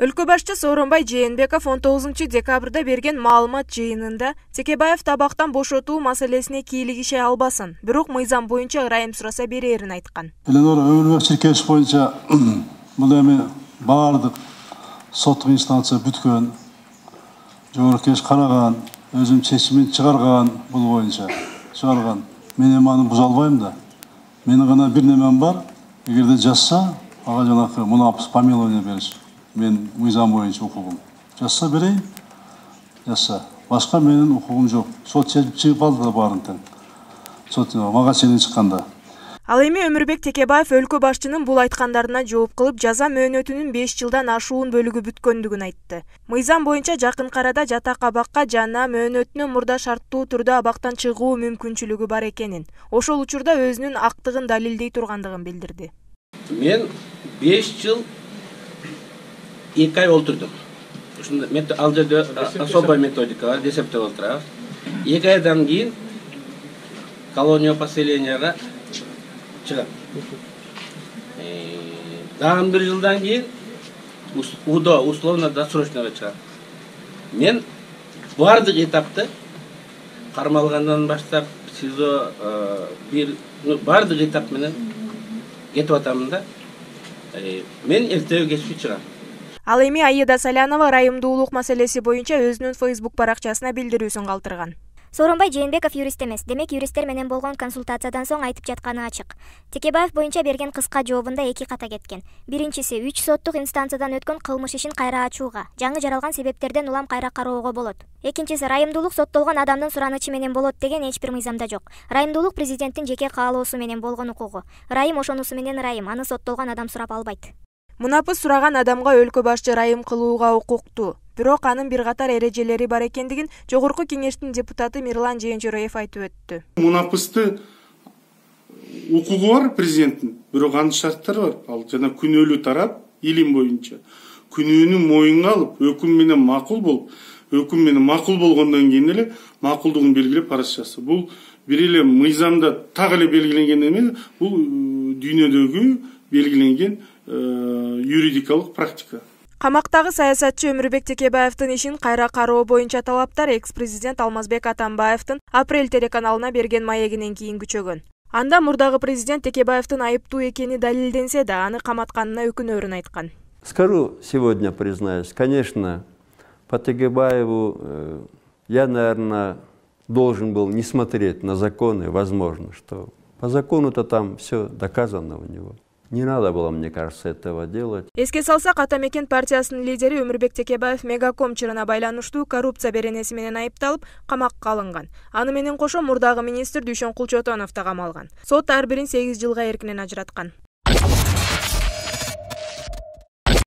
Өлкө башчы Сооронбай Жээнбеков 19 декабрда берген маалымат жыйынында Текебаев табактан бошотуу маселесине кийлигише албасын, бирок мыйзам боюнча ырайым сураса берерин айткан. Эленор Өмүрбек Чиркеевич боюнча бул эми баардык соттук инстанция бүткөн, жогорку кеңеш караган, өзүм чечимин чыгарган, бул боюнча чыгарган. Мен эми аны буза албайм да. Менин гана бир немем бар, эгерде жазса, ага жанакы мунапыс помилование бериш. Мен мыйзам боюнча укугум. Жазса берейин, жазса. Башка менин укугум жок. Сот чыгып алды да баарын тең. Сот мага чейин чыкканда. Ал эми Өмүрбек Текебаев өлкө башчынын бул айткандарына жооп кылып, жаза мөөнөтүнүн 5 жылдан ашуун бөлүгү бүткөндүгүн айтты. Мыйзам боюнча жакын арада жатак абакка жана мөөнөтүнөн мурда шарттуу түрдө абактан чыгуу мүмкүнчүлүгү бар экенин, ошол учурда өзүнүн актыгын далилдей тургандыгын билдирди. Мен 5 жыл 2 ай олтурдум. Ушунда ал жерде особая методика бар, десептеп олтурабыз. 2 айдан кийин колония поселенияга чыгат. Дагы 1 жылдан кийин УДО, условно досрочныйга чыгат. Мен бардык этапты кармалгандан баштап СИЗО бардык этап менен кетип атамын да. Мен эртеби кечпи чыгам. Ал эми Аида Салянова ырайымдуулук маселеси боюнча өзүнүн Facebook баракчасына билдирүүсүн калтырган. Сооронбай Жээнбеков юрист эмес, демек юристтер менен болгон консультациядан соң айтып жатканы ачык. Текебаев боюнча берген кыска жообунда 2 ката кеткен. Биринчиси 3 соттук инстанциядан өткөн кылмыш ишин кайра ачууга, жаңы жаралган себептерден улам кайра кароого болот. Экинчиси ырайымдуулук соттолгон адамдын суранычы менен болот деген эч бир мыйзамда жок. Ырайымдуулук президенттин жеке каалоосу менен болгон укугу. Ырайым ошонусу менен ырайым, аны соттолгон адам сурап албайт. Мунапыс сураган адамга өлкө башчы ырайым кылууга укуктуу. Бирок анын бир катар эрежелери бар экендигин жогорку кеңештин депутаты Мирлан Жээнчороев айтып өттү. Мунапысты укугу бар президенттин, бирок анын шарттары бар. Ал жана күнөөлүү тарап илим боюнча күнөөнү моюнга алып, өкүм менен макул болуп, өкүм менен макул болгондон кийин эле макулдугун белгилеп арыз жазса. Бул бир эле мыйзамда так эле белгиленген эмес, бул дүйнөдөгү белгиленген юридикалык практика. Камактагы саясатчы Өмүрбек Текебаевдин ишин кайра кароо боюнча талаптар экс-президент Алмазбек Атамбаевдин Апрель телеканалына берген маегинен кийин күчөгөн. Анда мурдагы президент Текебаевдин айыптуу экени далилденсе да, аны каматканына өкүнөрүн айткан. Скажу сегодня, признаюсь, конечно, по Текебаеву я, наверное, должен был не смотреть на законы, возможно, что по закону-то там все доказано у него. Не надо было, мне кажется, этого делать. Эске салсак, Атамекен партиясынын лидери Өмүрбек Текебаев Мегаком чырына байланыштуу коррупция беренеси менен айыпталып, камакка алынган. Аны менен кошо мурдагы министр Дүйшөн Кулчотонов да камалган. Сот ар бирин 8 жылга эркинен ажыраткан.